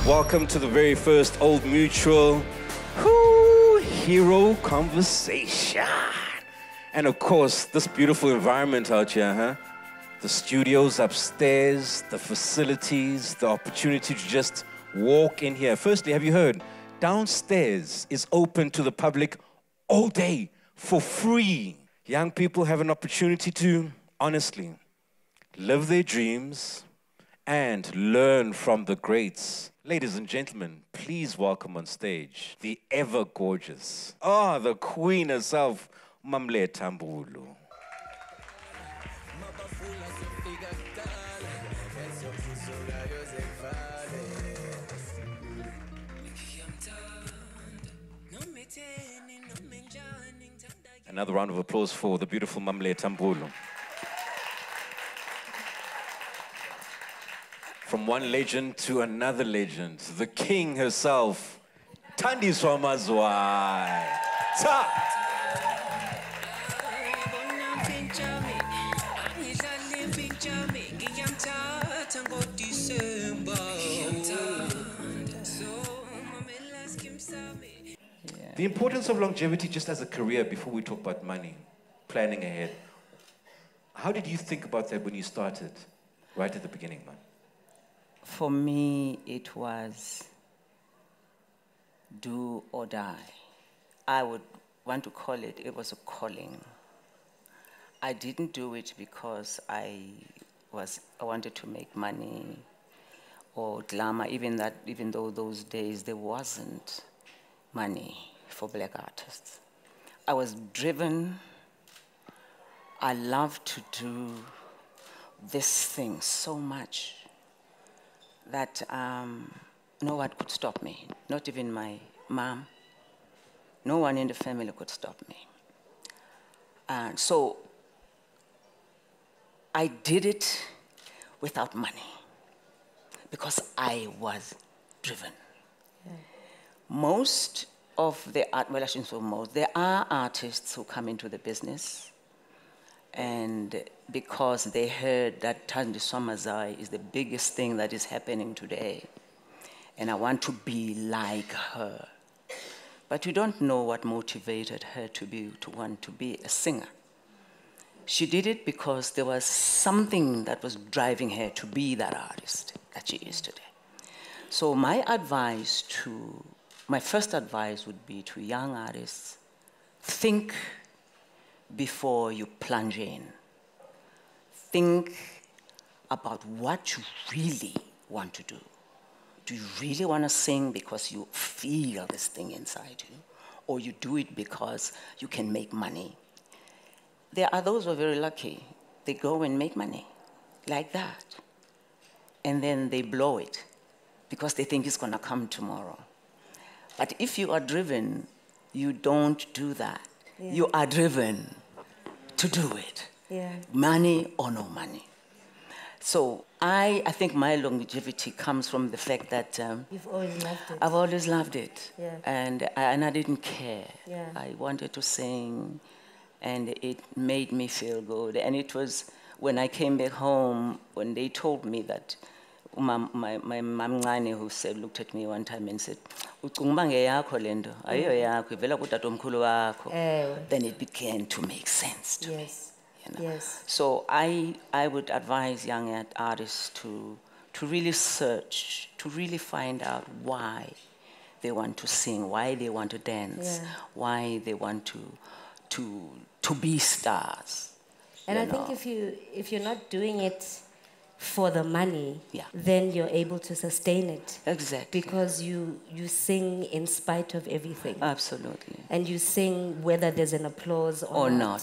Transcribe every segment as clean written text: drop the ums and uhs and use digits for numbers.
Welcome to the very first Old Mutual Hero Conversation. And of course, this beautiful environment out here, huh? The studios upstairs, the facilities, the opportunity to just walk in here. Firstly, have you heard? Downstairs is open to the public all day for free. Young people have an opportunity to, honestly, live their dreams and learn from the greats. Ladies and gentlemen, please welcome on stage the ever gorgeous, the queen herself, Letta Mbulu. Another round of applause for the beautiful Letta Mbulu. From one legend to another legend, the king herself, Thandiswa Mazwai. The importance of longevity just as a career before we talk about money, planning ahead. How did you think about that when you started, right at the beginning, man? For me, it was do or die. I would want to call it, it was a calling. I didn't do it because I wanted to make money or glamour, even though those days there wasn't money for black artists. I was driven. I loved to do this thing so much that no one could stop me, not even my mom. No one in the family could stop me. And so I did it without money because I was driven. Yeah. Most of the art, well, I shouldn't say most, there are artists who come into the business and because they heard that Thandiswa Mazwai is the biggest thing that is happening today, and I want to be like her. But you don't know what motivated her to want to be a singer. She did it because there was something that was driving her to be that artist that she is today. So my first advice would be to young artists, think before you plunge in. Think about what you really want to do. Do you really want to sing because you feel this thing inside you? Or you do it because you can make money? There are those who are very lucky. They go and make money like that. And then they blow it because they think it's going to come tomorrow. But if you are driven, you don't do that. Yeah. You are driven to do it. Yeah. Money or no money. So I think my longevity comes from the fact that you've always loved it. I've always loved it. Yeah. And I didn't care. Yeah. I wanted to sing, and it made me feel good. And it was when I came back home, when they told me that, my mom who looked at me one time and said, then it began to make sense to me. You know? Yes. So I would advise young artists to really search, to really find out why they want to sing, why they want to dance, why they want to be stars. And I think if you're not doing it for the money, then you're able to sustain it. Exactly. Because you sing in spite of everything. Absolutely. And you sing whether there's an applause or not.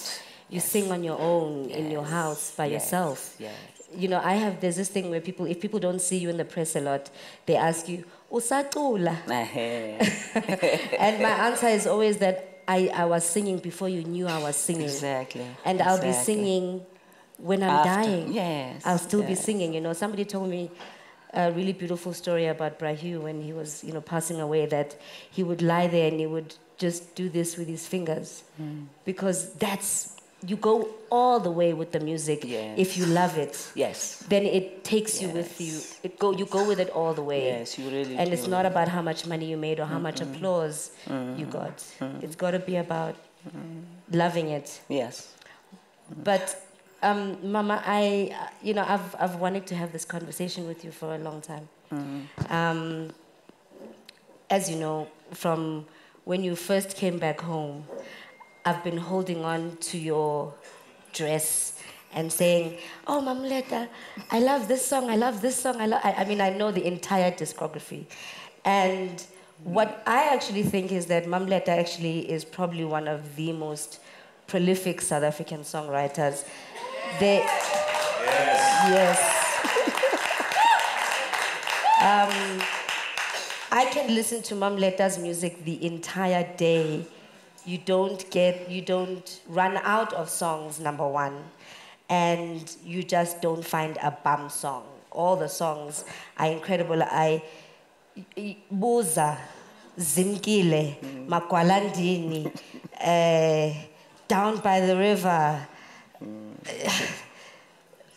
You sing on your own in your house by yourself. Yes. You know, there's this thing where if people don't see you in the press a lot, they ask you, "Usacula?" And my answer is always that I was singing before you knew I was singing. Exactly. And I'll be singing when I'm dying. Yes. I'll still be singing. You know, somebody told me a really beautiful story about Brahu when he was, passing away, that he would lie there and he would just do this with his fingers because that's you go all the way with the music. Yes. If you love it, Yes. then it takes you with you. You go with it all the way. Yes, you really And do. it's not about how much money you made or how much applause you got. It's got to be about loving it. Yes. But Mama, I've wanted to have this conversation with you for a long time. As you know, from when you first came back home, I've been holding on to your dress and saying, "Oh, Mam Letta, I love this song. I love this song. I mean, I know the entire discography, and what I actually think is that Mam Letta actually is probably one of the most prolific South African songwriters. Yes. I can listen to Mam Letta's music the entire day. You don't run out of songs, number one, and you just don't find a bum song. All the songs are incredible. Buza, Zimkile, Makwalandini, Down by the River,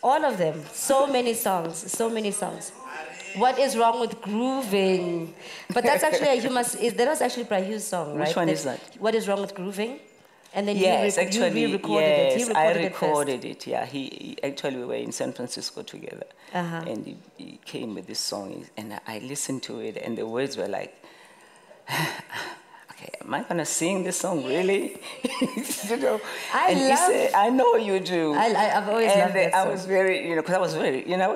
all of them. So many songs. What is wrong with grooving? But that's actually that was actually Prahyu's song, right? Which one is that? What is wrong with grooving? And then you re-recorded it. He I recorded recorded it. Yeah, he actually we were in San Francisco together, and he came with this song, and I listened to it, and the words were like, "Okay, am I gonna sing this song really?" You know, he said, "I know you do." I've always loved that song. I was very, because I was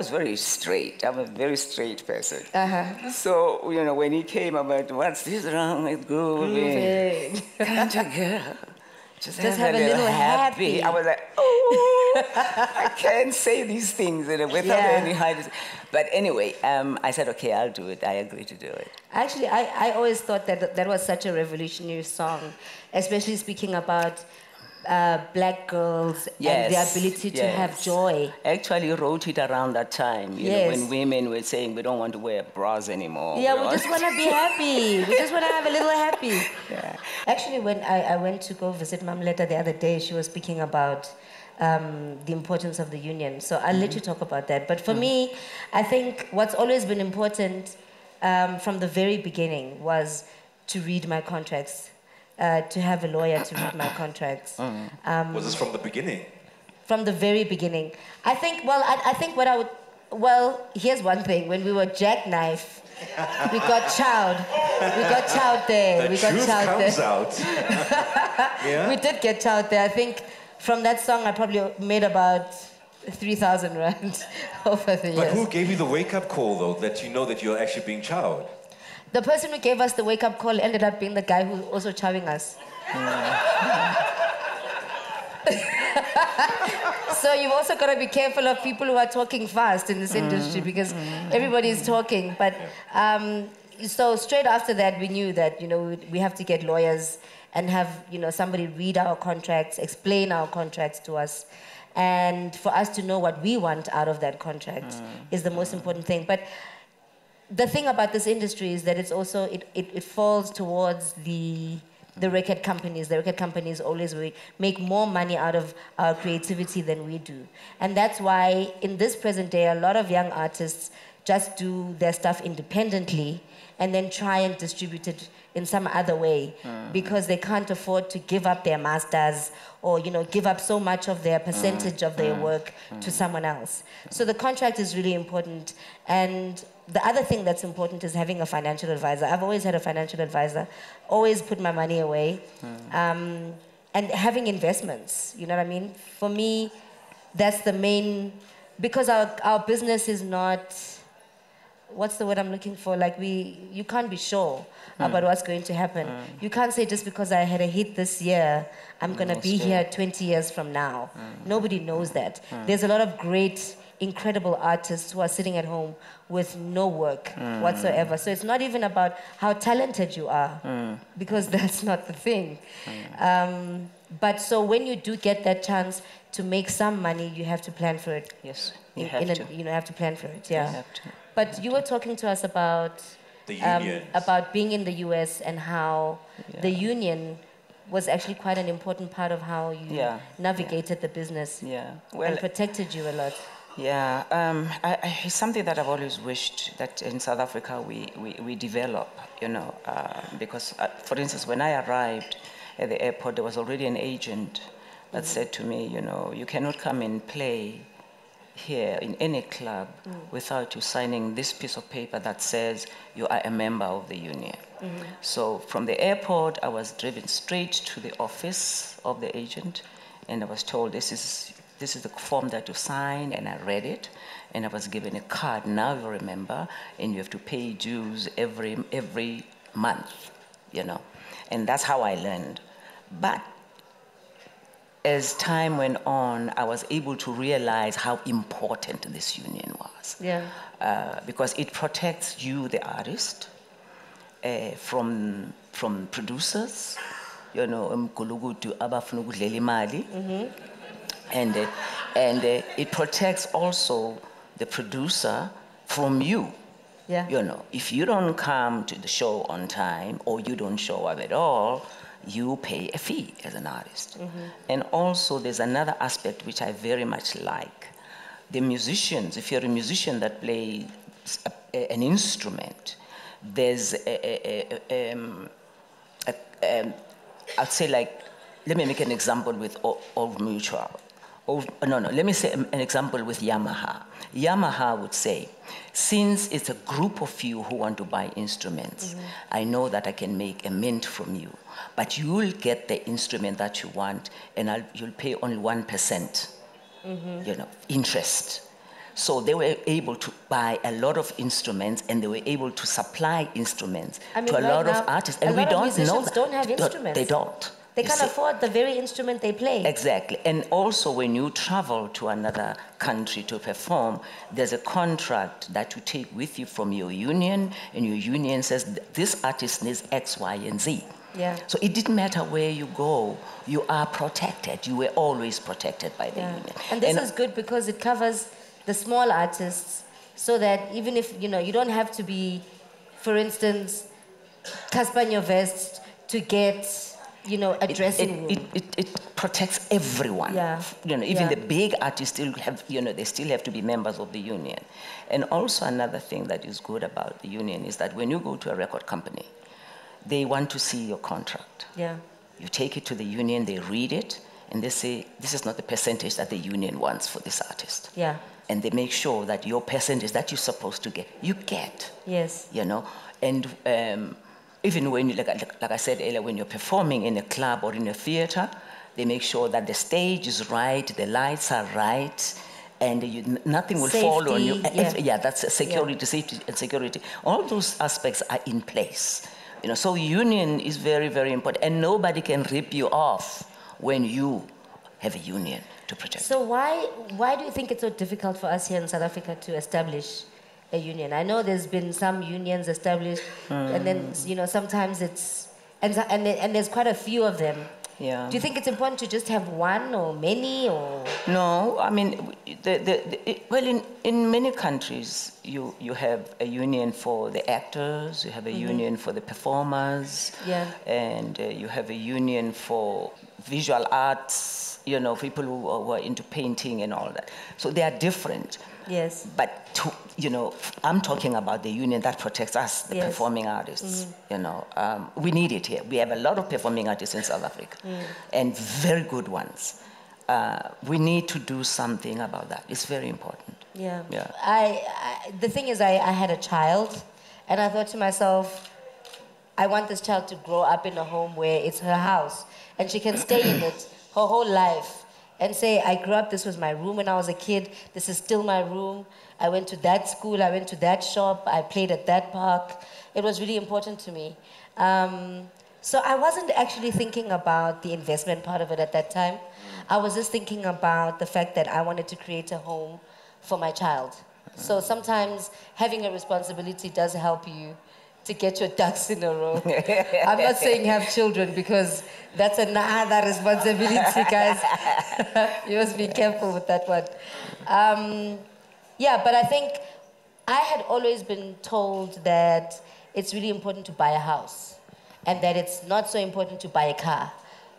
very straight. I'm a very straight person. So when he came about, "What's this wrong with grooving? Can't a girl just have a little happy?" I was like, "Oh, I can't say these things without any hiding." But anyway, I said, "Okay, I'll do it. I agree to do it." Actually, I always thought that was such a revolutionary song, especially speaking about black girls and their ability to have joy. I actually wrote it around that time, when women were saying we don't want to wear bras anymore. Yeah, we just want to be happy. We just want to have a little happy. Yeah. Actually, when I went to go visit Mam Letta the other day, she was speaking about the importance of the union. So I'll let you talk about that. But for me, I think what's always been important from the very beginning was to read my contracts. To have a lawyer to read my contracts. Was this from the beginning? From the very beginning. I think here's one thing. When we were Jackknife, we got chowed. We got chowed there. The truth comes out. Yeah? We did get chowed there. I think from that song, I probably made about 3,000 rand over the years. But who gave you the wake-up call, though, that you know that you're actually being chowed? The person who gave us the wake-up call ended up being the guy who's also chowing us. So you've also got to be careful of people who are talking fast in this industry because everybody's talking. But so straight after that, we knew that we have to get lawyers and have somebody read our contracts, explain our contracts to us, and for us to know what we want out of that contract is the most important thing. But the thing about this industry is that it's also it falls towards the record companies. The record companies always make more money out of our creativity than we do. And that's why in this present day, a lot of young artists just do their stuff independently and then try and distribute it in some other way because they can't afford to give up their masters or give up so much of their percentage of their work to someone else. So the contract is really important. And the other thing that's important is having a financial advisor. I've always had a financial advisor, always put my money away, and having investments, you know what I mean? For me, that's the main, because our business is not, what's the word I'm looking for? Like you can't be sure about what's going to happen. You can't say just because I had a hit this year, I'm going to be here 20 years from now. Nobody knows that. There's a lot of great, incredible artists who are sitting at home with no work whatsoever. So it's not even about how talented you are, because that's not the thing. But so when you do get that chance to make some money, you have to plan for it. Yes, you have to plan for it, yeah. You have to. But you were talking to us about the union, about being in the US and how the union, was actually quite an important part of how you navigated the business and protected you a lot. Yeah, it's something that I've always wished that in South Africa we develop, you know, because, for instance, when I arrived at the airport, there was already an agent that said to me, you know, you cannot come and play here in any club without you signing this piece of paper that says you are a member of the union. So from the airport, I was driven straight to the office of the agent, and I was told, this is the form that you sign, and I read it, and I was given a card. Now you remember, and you have to pay dues every month, you know, and that's how I learned. But as time went on, I was able to realize how important this union was. Because it protects you, the artist, from producers, you know, and it protects also the producer from you. You know, if you don't come to the show on time or you don't show up at all, you pay a fee as an artist. And also there's another aspect which I very much like. The musicians, if you're a musician that plays an instrument, there's I'd say, like, let me make an example with Old Mutual. Let me say an example with Yamaha. Yamaha would say, since it's a group of you who want to buy instruments, I know that I can make a mint from you, but you'll get the instrument that you want, and you'll pay only 1%, you know, interest. So they were able to buy a lot of instruments, and they were able to supply instruments to a lot of artists. And we don't know that. Don't have instruments. They don't. They can't afford the very instrument they play. Exactly. And also when you travel to another country to perform, there's a contract that you take with you from your union, and your union says, this artist needs X, Y, and Z. So it didn't matter where you go, you are protected. You were always protected by the union. And this is good because it covers the small artists, so that even if, you know, you don't have to be, for instance, Casper Nyovest to get, you know, a dressing room. It protects everyone. You know, even the big artists still have, you know, they still have to be members of the union. And also another thing that is good about the union is that when you go to a record company, they want to see your contract. You take it to the union, they read it, and they say, this is not the percentage that the union wants for this artist. And they make sure that your percentage that you're supposed to get, you get. You know, and even when you, like I said earlier, when you're performing in a club or in a theater, they make sure that the stage is right, the lights are right, and nothing will fall on you. That's security, safety and security. All those aspects are in place. You know, so union is very, very important, and nobody can rip you off when you have a union to protect. So why do you think it's so difficult for us here in South Africa to establish a union? I know there's been some unions established, and then, you know, sometimes it's, and there's quite a few of them. Do you think it's important to just have one or many, or? No, I mean, well, in many countries, you have a union for the actors, you have a union for the performers, and you have a union for visual arts, you know, people who are into painting and all that. So they are different. But, you know, I'm talking about the union that protects us, the performing artists. You know, we need it here. We have a lot of performing artists in South Africa, and very good ones. We need to do something about that. It's very important. The thing is, I had a child, and I thought to myself, I want this child to grow up in a home where it's her house, and she can stay in it her whole life, and say, I grew up, this was my room when I was a kid, this is still my room, I went to that school, I went to that shop, I played at that park. It was really important to me. So I wasn't actually thinking about the investment part of it at that time. I was just thinking about the fact that I wanted to create a home for my child. So sometimes having a responsibility does help you to get your ducks in a row. I'm not saying have children, because that's another responsibility, guys. You must be careful with that one. But I think I had always been told that it's really important to buy a house, and that it's not so important to buy a car.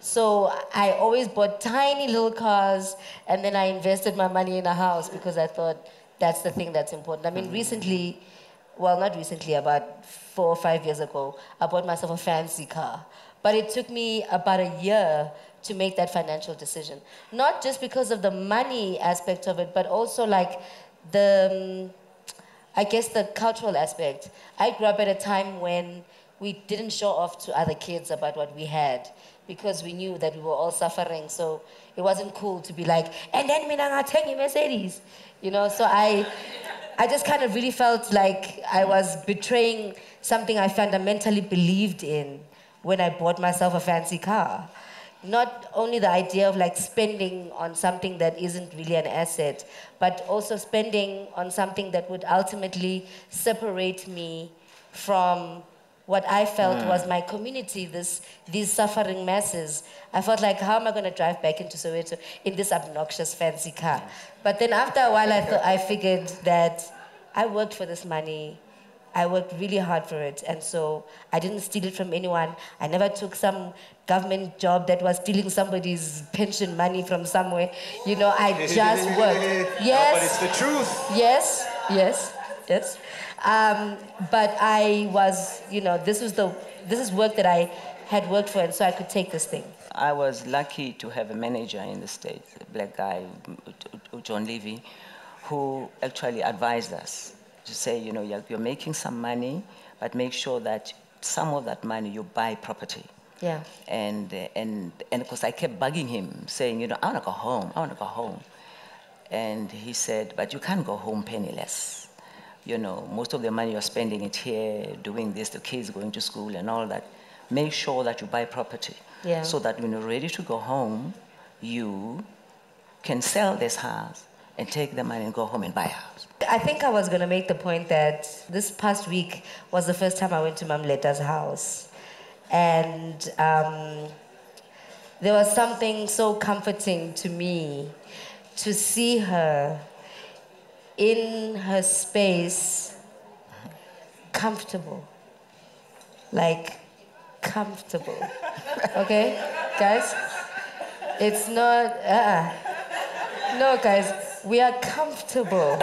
So I always bought tiny little cars, and then I invested my money in a house because I thought that's the thing that's important. I mean, recently, well, not recently, about 4 or 5 years ago, I bought myself a fancy car. But it took me about a year to make that financial decision. Not just because of the money aspect of it, but also like the, I guess the cultural aspect. I grew up at a time when we didn't show off to other kids about what we had because we knew that we were all suffering. So it wasn't cool to be like, and then mina ngathenga Mercedes. You know, so I just kind of really felt like I was betraying something I fundamentally believed in when I bought myself a fancy car. Not only the idea of like spending on something that isn't really an asset, but also spending on something that would ultimately separate me from what I felt was my community, these suffering masses. I felt like, how am I going to drive back into Soweto in this obnoxious fancy car? But then after a while, I figured that I worked for this money. I worked really hard for it, and so I didn't steal it from anyone. I never took some government job that was stealing somebody's pension money from somewhere. You know, I just worked. Yes. But it's the truth. Yes, yes, yes. But I was, you know, this is work that I had worked for, and so I could take this thing. I was lucky to have a manager in the States, a black guy, John Levy, who actually advised us to say, you know, you're making some money, but make sure that some of that money you buy property. Yeah. And of course I kept bugging him, saying, you know, I want to go home, I want to go home. And he said, but you can't go home penniless. You know, most of the money you're spending it here, doing this, the kids going to school and all that. Make sure that you buy property. Yeah. So that when you're ready to go home, you can sell this house and take the money and go home and buy a house. I think I was going to make the point that this past week was the first time I went to Mam Letta's house. And there was something so comforting to me to see her in her space, comfortable. Like, comfortable. Okay, guys? It's not, no, guys, we are comfortable.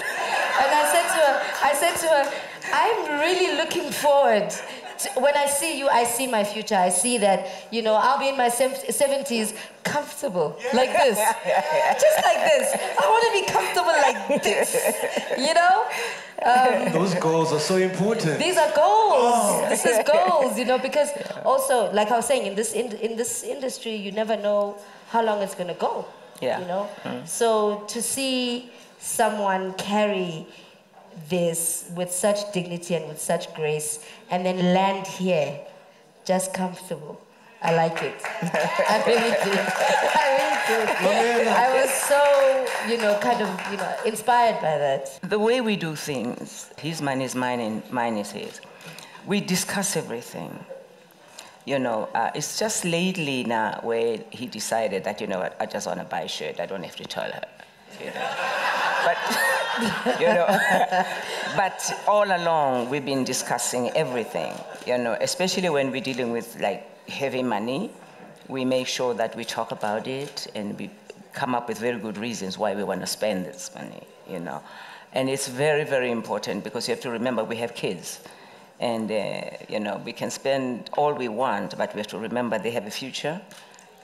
And I said to her, I'm really looking forward to, when I see you, I see my future. I see that, you know, I'll be in my 70s comfortable, like this. Just like this. I want to be comfortable like this, you know? Those goals are so important. These are goals. This is goals, you know, because also, like I was saying, in this industry, you never know how long it's going to go, you know? So to see someone carry this with such dignity and with such grace and then land here just comfortable, I like it. I really did. I really did. I was so, you know, kind of, you know, inspired by that. The way we do things, his money is mine and mine is his. We discuss everything. You know, it's just lately now where he decided that, you know what, I just want to buy a shirt. I don't have to tell her. You know. But, you know, but all along we've been discussing everything, you know, especially when we're dealing with like heavy money. We make sure that we talk about it and we come up with very good reasons why we want to spend this money, you know. And it's very, very important because you have to remember we have kids. And, you know, we can spend all we want, but we have to remember they have a future.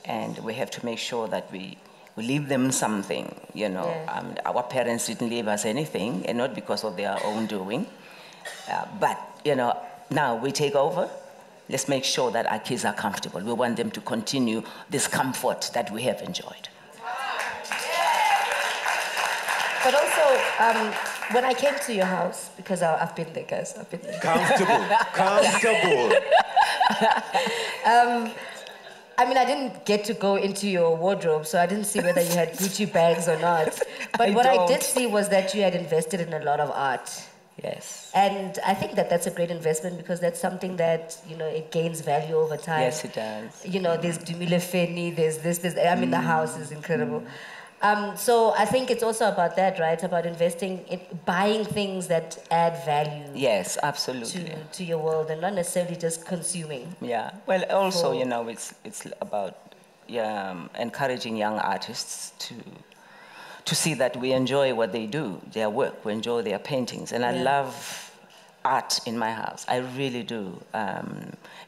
And we have to make sure that we leave them something, you know. Yeah. Our parents didn't leave us anything, and not because of their own doing. But, you know, now we take over. Let's make sure that our kids are comfortable. We want them to continue this comfort that we have enjoyed. But also, when I came to your house, because I've been there, guys, I've been there. Comfortable, comfortable. I mean, I didn't get to go into your wardrobe, so I didn't see whether you had Gucci bags or not. But what I did see was that you had invested in a lot of art. Yes. And I think that that's a great investment because that's something that, you know, it gains value over time. Yes, it does. You know, there's Dumile Feni, there's this. I mean, the house is incredible. So I think it's also about that, right? About investing in buying things that add value. Yes, absolutely. To your world and not necessarily just consuming. Yeah. Well, also, you know, it's about encouraging young artists to see that we enjoy what they do, their work, we enjoy their paintings. And I love art in my house. I really do.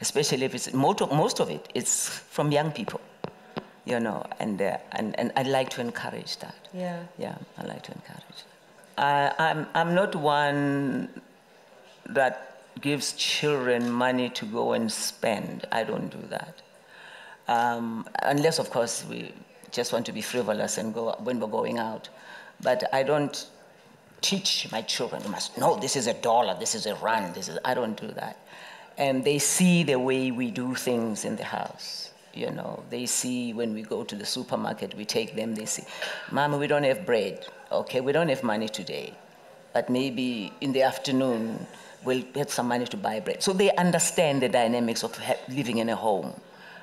Especially if it's, most of it, it's from young people, you know, and I like to encourage that. Yeah. Yeah, I like to encourage that. I'm not one that gives children money to go and spend. I don't do that. Unless, of course, we just want to be frivolous and go when we're going out. But I don't teach my children, you must know this is $1, this is R1, this is, I don't do that. And they see the way we do things in the house. You know, they see when we go to the supermarket, we take them, they say, Mama, we don't have bread. Okay, we don't have money today. But maybe in the afternoon, we'll get some money to buy bread. So they understand the dynamics of living in a home,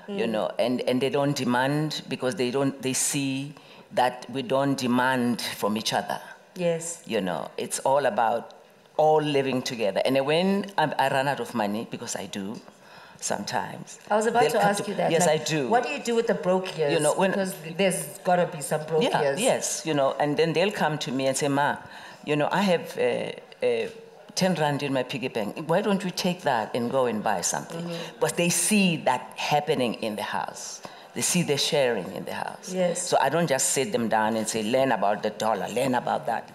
you know, and they don't demand because they see that we don't demand from each other. Yes. You know, it's all about all living together. And when I run out of money, because I do sometimes. I was about to ask you that. Yes, like, I do. What do you do with the broke years? You know, because there's got to be some broke years. Yes, you know, and then they'll come to me and say, Ma, you know, I have 10 Rand in my piggy bank. Why don't we take that and go and buy something? But they see that happening in the house. They see the sharing in the house. Yes. So I don't just sit them down and say, learn about the dollar, learn about that.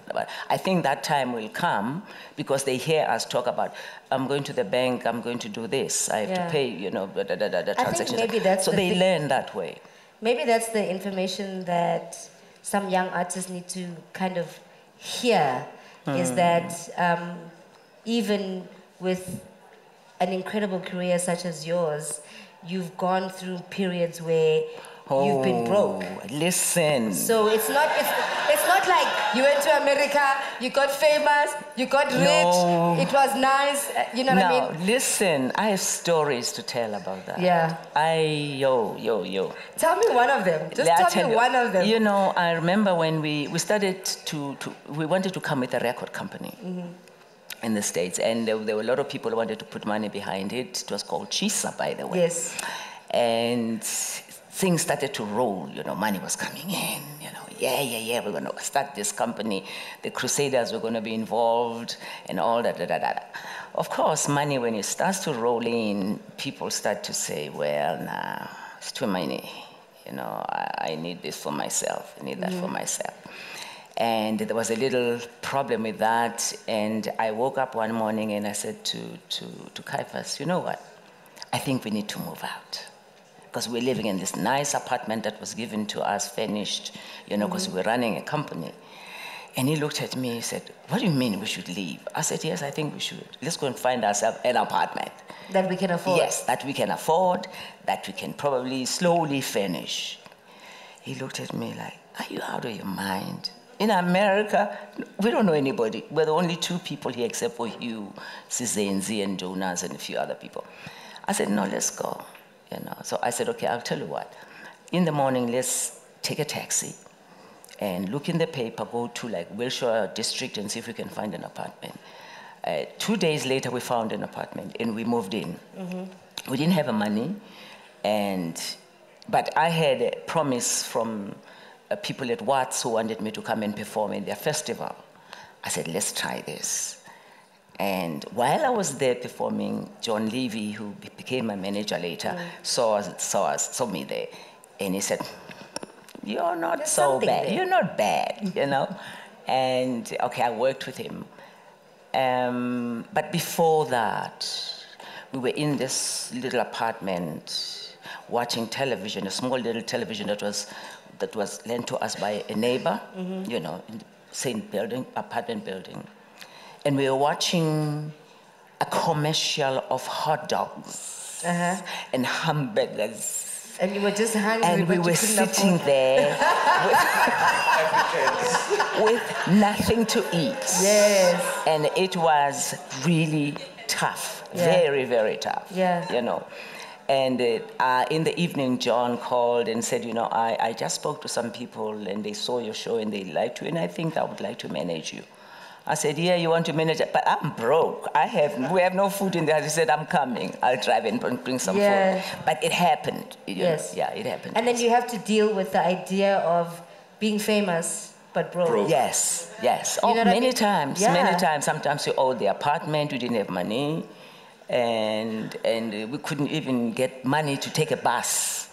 I think that time will come because they hear us talk about, I'm going to the bank, I'm going to do this, I have to pay, you know, the transactions. I think maybe that's so they learn that way. Maybe that's the information that some young artists need to kind of hear, is that even with an incredible career such as yours, you've gone through periods where you've been broke. Listen. So it's not like you went to America, you got famous, you got rich, it was nice, you know what I mean? Listen, I have stories to tell about that. Yeah. Yo. Tell me one of them. Just tell me one of them. You know, I remember when we started we wanted to come with a record company. In the States, and there were a lot of people who wanted to put money behind it. It was called Chisa, by the way. Yes. And things started to roll, you know, money was coming in, you know, we're going to start this company. The Crusaders were going to be involved and all that. Of course, money, when it starts to roll in, people start to say, well, nah, it's too many. You know, I need this for myself, I need that for myself. And there was a little problem with that. And I woke up one morning and I said to Caiaphas, you know what? I think we need to move out. Because we're living in this nice apartment that was given to us, furnished, you know, because we're running a company. And he looked at me, he said, what do you mean we should leave? I said, yes, I think we should. Let's go and find ourselves an apartment. That we can afford? Yes, that we can afford, that we can probably slowly furnish. He looked at me like, are you out of your mind? In America, we don't know anybody. We're the only 2 people here except for Hugh, Sizenzi, and Jonas, and a few other people. I said, no, let's go. You know. So I said, okay, I'll tell you what. In the morning, let's take a taxi and look in the paper, go to like Wilshire District and see if we can find an apartment. 2 days later, we found an apartment and we moved in. We didn't have the money, but I had a promise from people at Watts who wanted me to come and perform in their festival. I said, let's try this. And while I was there performing, John Levy, who became my manager later, saw me there. And he said, you're not so bad. There. You're not bad, you know? And okay, I worked with him. But before that, we were in this little apartment watching television, a small little television that was lent to us by a neighbor, you know, in the same building, apartment building. And we were watching a commercial of hot dogs and hamburgers. And you were just hungry, and we were sitting there with nothing to eat. Yes. And it was really tough, very, very tough, you know. And in the evening, John called and said, you know, I just spoke to some people and they saw your show and they liked you, and I think I would like to manage you. I said, yeah, you want to manage it? But I'm broke. We have no food in the house. He said, I'm coming. I'll drive and bring some food. But it happened. Yes. Yeah, it happened. And then you have to deal with the idea of being famous, but broke. Yes. You know many times. Yeah. Many times. Sometimes you owed the apartment, you didn't have money. And we couldn't even get money to take a bus,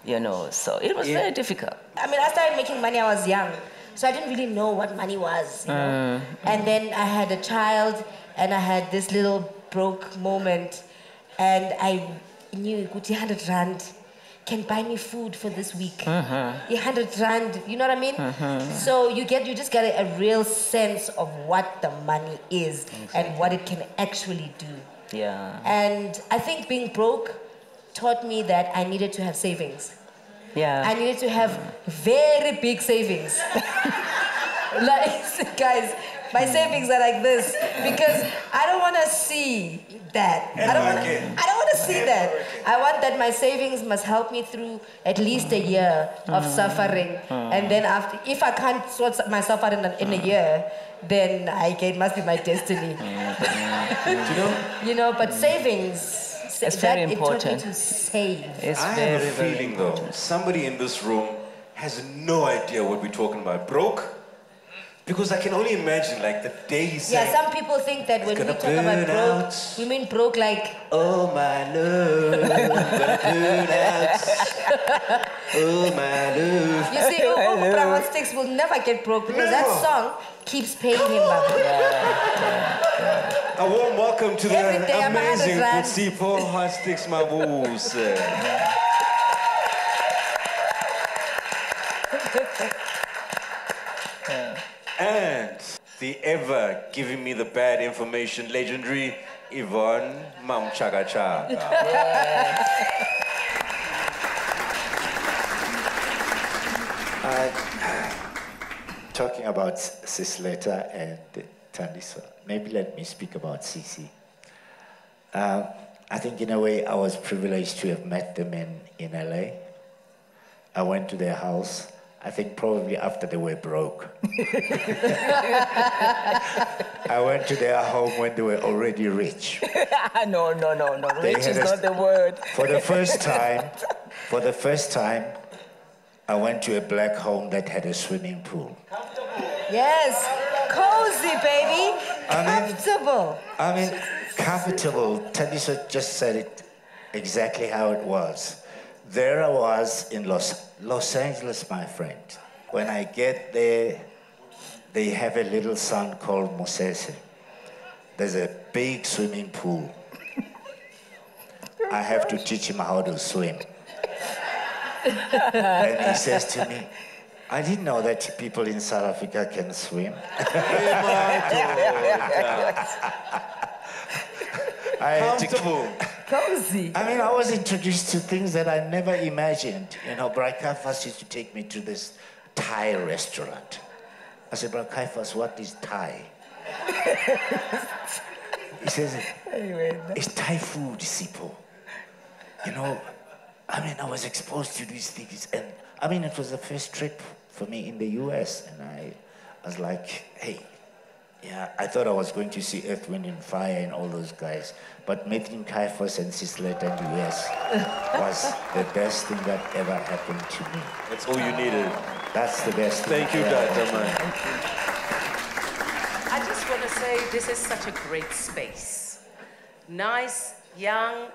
so it was very difficult. I mean, I started making money, I was young, so I didn't really know what money was, And then I had a child, and I had this little broke moment, and I knew 100 rand can buy me food for this week. 100 rand, you know what I mean? So you just get a real sense of what the money is and what it can actually do. Yeah. And I think being broke taught me that I needed to have savings. Yeah. I needed to have very big savings. Like, guys, my savings are like this because I don't want to see that. I don't want to see that. I want that my savings must help me through at least a year of suffering. And then after, if I can't sort myself out in a year, then it must be my destiny. But savings, it's very important. It taught me to save. I have a feeling, though, somebody in this room has no idea what we're talking about. Broke? Because I can only imagine, like, the day he said... Yeah, some people think that when we talk about broke, we mean broke like... Oh, my love, gonna burn out. Oh, my love. You see, Oprah Sticks will never get broke because that song keeps paying him back. A warm welcome to the amazing Putsipo Hot Sticks Mabuse. And the ever giving me the bad information, legendary Yvonne Mamchagacha. Talking about Sis Letta and Thandiswa, maybe let me speak about Sisi. I think in a way I was privileged to have met them in LA. I went to their house. I think probably after they were broke. I went to their home when they were already rich. No. Rich is not the word. For the first time, I went to a black home that had a swimming pool. Yes, cozy, baby. Comfortable. Comfortable. Thandiswa just said it exactly how it was. There I was in Los Angeles, my friend. When I get there, they have a little son called Mosese. There's a big swimming pool. I have to teach him how to swim. And he says to me, I didn't know that people in South Africa can swim. Comfortable. Cozy. I was introduced to things that I never imagined. Bra Kaifas used to take me to this Thai restaurant. I said, Bra Kaifas, what is Thai? He says, it's Thai food, Sipo. I was exposed to these things. And, it was the first trip for me in the US. And I was like, hey, yeah, I thought I was going to see Earth, Wind and Fire and all those guys. But meeting Kaifas and Sis Letta in the US was the best thing that ever happened to me. That's all you needed. That's the best thing. Thank you, Dr. Man. I just want to say this is such a great space. Nice, young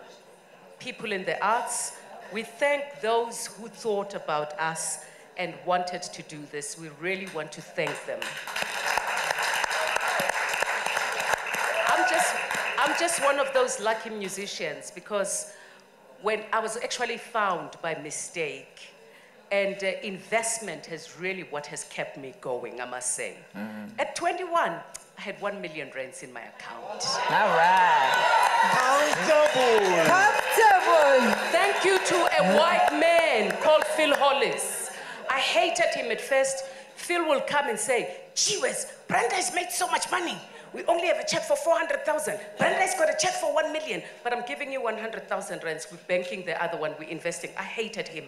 people in the arts. We thank those who thought about us and wanted to do this. We really want to thank them. I'm just one of those lucky musicians because when I was actually found by mistake, and investment is really what has kept me going, I must say. At 21, I had 1 million rands in my account. All right. Comfortable. Thank you to a white man called Phil Hollis. I hated him at first. Phil will come and say, gee whiz, Brenda has made so much money. We only have a check for 400,000. Brenda's got a check for 1 million, but I'm giving you 100,000 rands. We're banking the other one, we're investing. I hated him.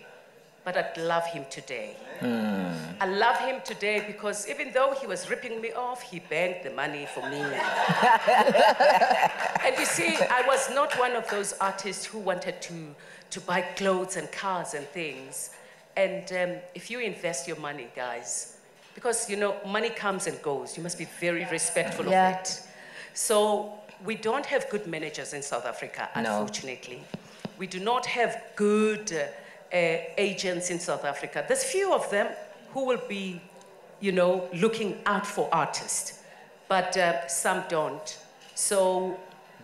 but I love him today. I love him today because even though he was ripping me off, he banked the money for me. And you see, I was not one of those artists who wanted to buy clothes and cars and things. And if you invest your money, guys, because, you know, money comes and goes, you must be very respectful of it. So we don't have good managers in South Africa, unfortunately. We do not have good agents in South Africa. There's few of them who will be, you know, looking out for artists, but some don't. So,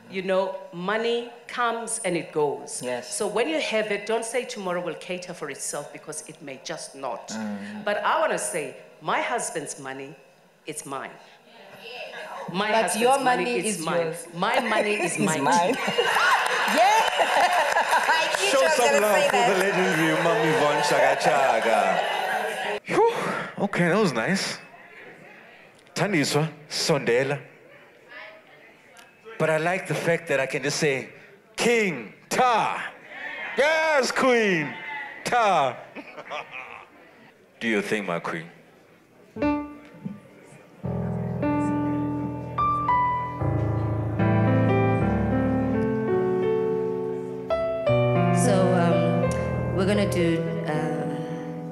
you know, money comes and it goes. Yes. So when you have it, don't say tomorrow will cater for itself, because it may just not. But I want to say, my husband's money, it's mine. My But husband's your money is mine. yours. My money is mine. Yeah. I knew Show you were some gonna love say for the that. legendary Mami Von Chaga Chaga. Whew. Okay, that was nice. Thandiswa, Sondela. But I like the fact that I can just say, King, Ta. Yes, Queen, Ta. Do your thing, my queen. So we're gonna do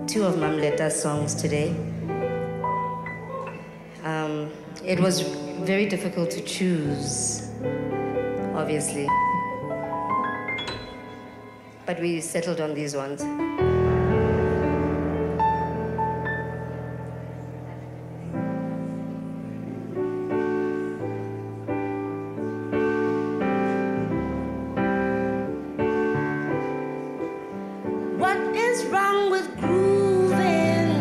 two of Mam Letta's songs today. It was very difficult to choose, obviously, but we settled on these ones. What is wrong with grooving?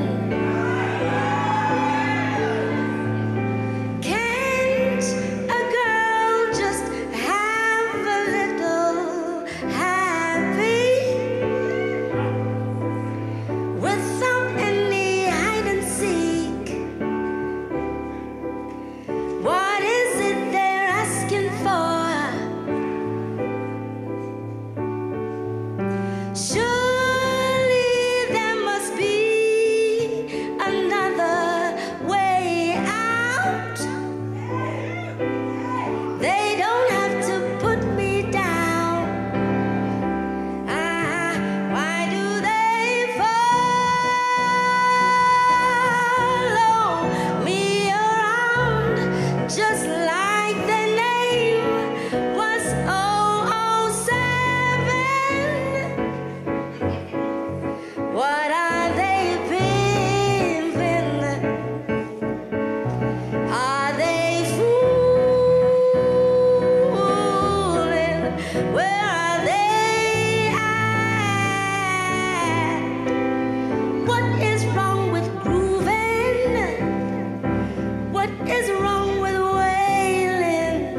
Can't a girl just have a little happy without any hide and seek? What is it they're asking for? Surely there must be another way out. They don't have to put me down. Why do they follow me around just like their name was 007? What are they pimping? Are they fooling? Where are they at? What is wrong with grooving? What is wrong with wailing?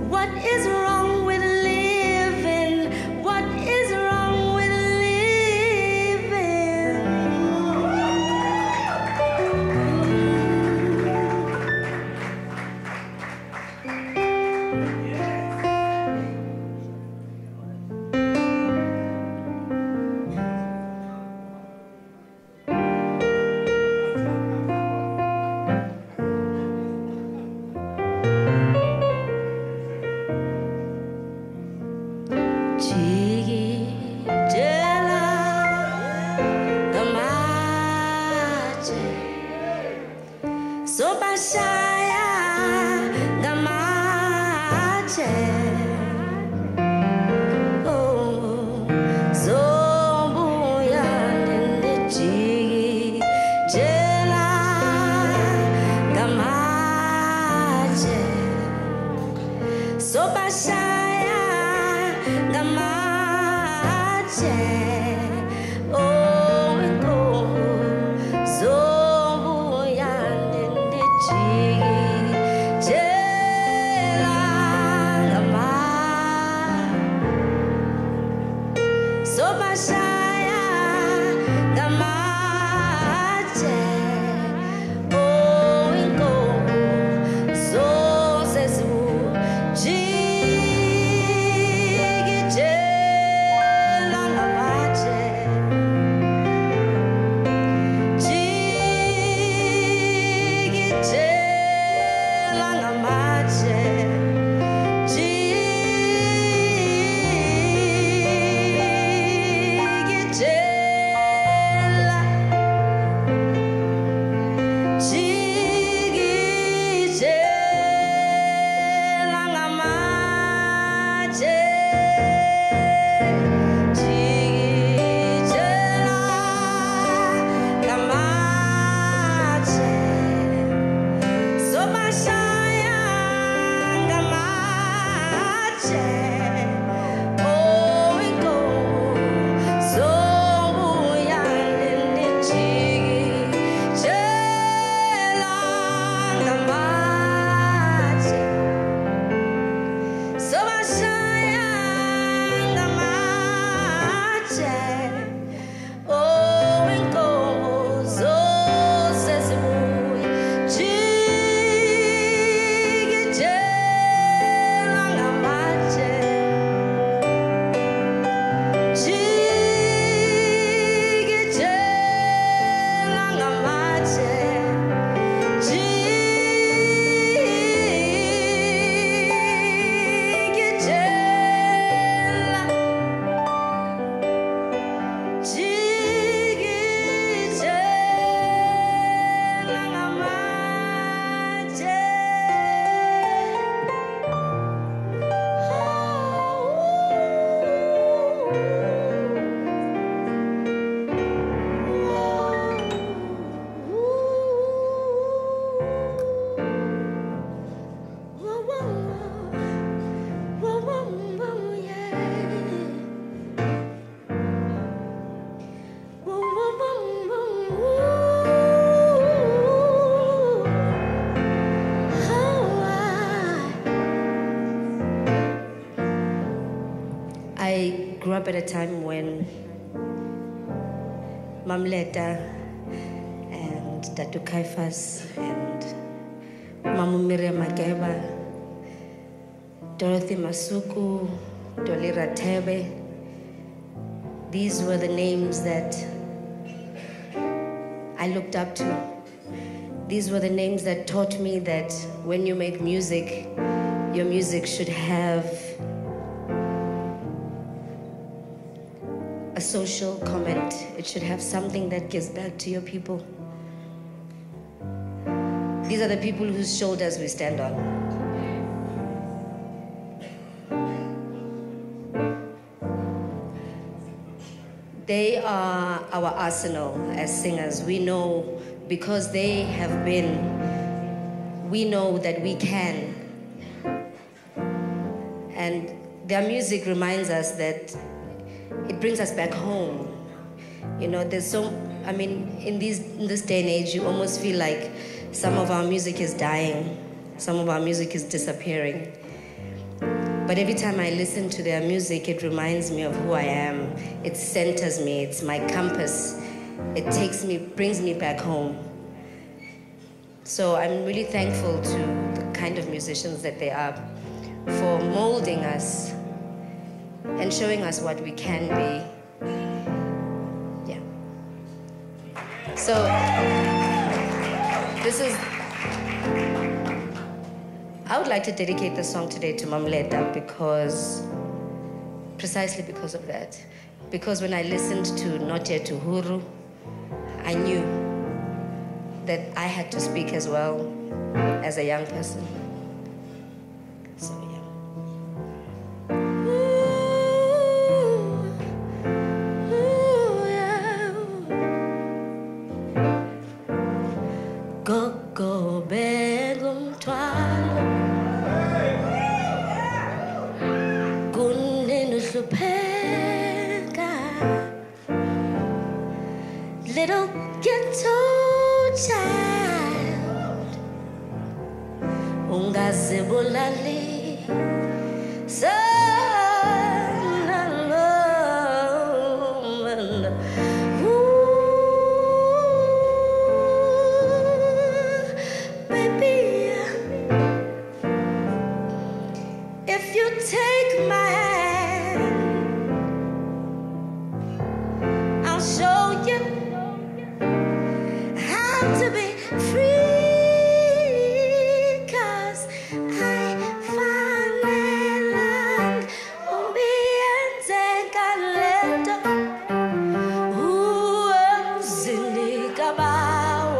What is wrong with living? What is wrong with living? Jigidela gamache, sobashaya gamache. Oh, zobuya nende jigidela gamache, sobashaya gamache. Oh, zobuya nende jigidela gamache, sobashaya gamache. Oh, so says jigidela gamache. grew up at a time when Letta and Datu Kaifas and Mamu Miriam Mageba, Dorothy Masuku, Dolira Tebe. These were the names that I looked up to. These were the names that taught me that when you make music, your music should have a social comment. It should have something that gives back to your people. These are the people whose shoulders we stand on. They are our arsenal as singers. We know because they have been, we know that we can. And their music reminds us that it brings us back home. You know, there's so, I mean, in this day and age, you almost feel like some of our music is dying, some of our music is disappearing. But every time I listen to their music, it reminds me of who I am. It centers me, it's my compass. It takes me, brings me back home. So I'm really thankful to the kind of musicians that they are for molding us and showing us what we can be. Yeah. So this is, I would like to dedicate this song today to Letta because, precisely because of that. Because when I listened to Not Yet Uhuru, I knew that I had to speak as well as a young person. So yeah. Go begum twalo Gunenu supeka Little ghetto child Ungazibulali Son alone If you take my hand, I'll show you how to be free. 'Cause I finally learned Letta, who else in the cabao.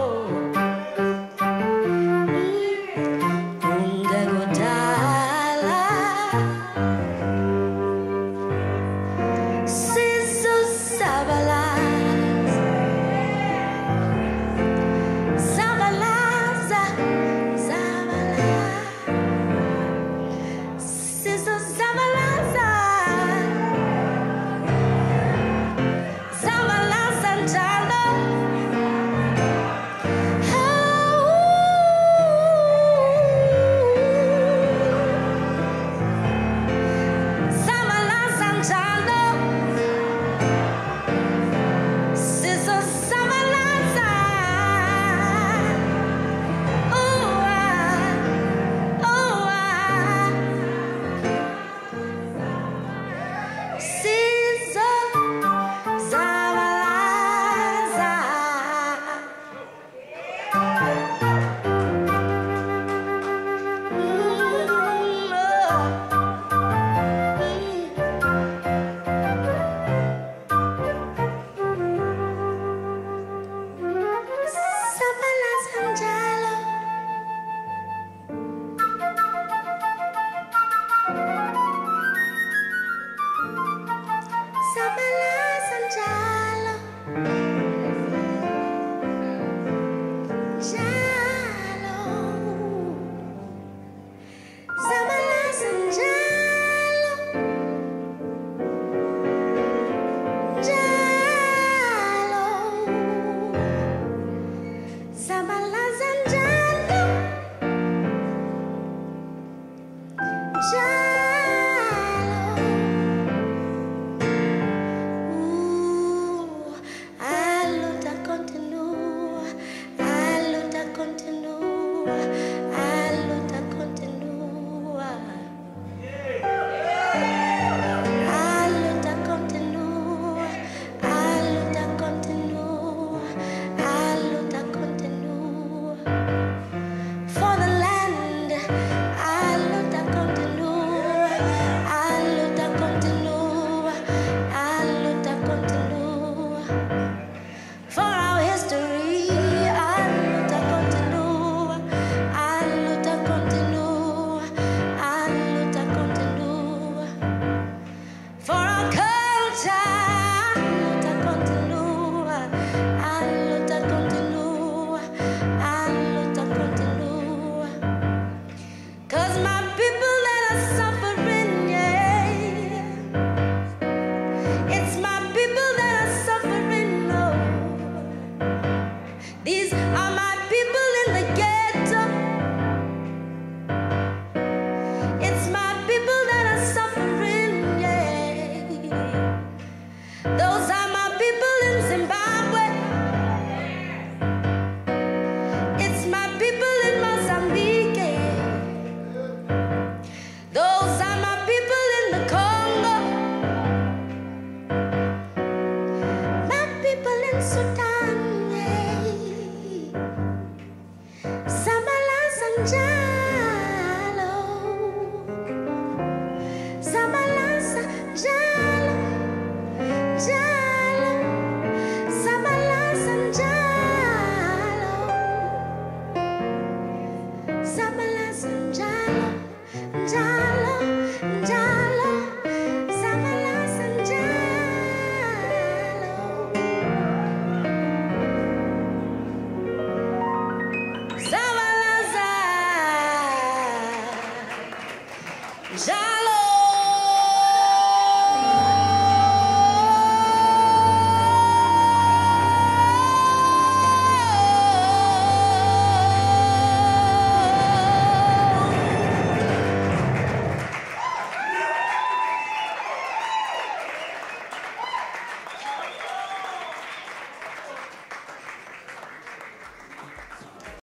time.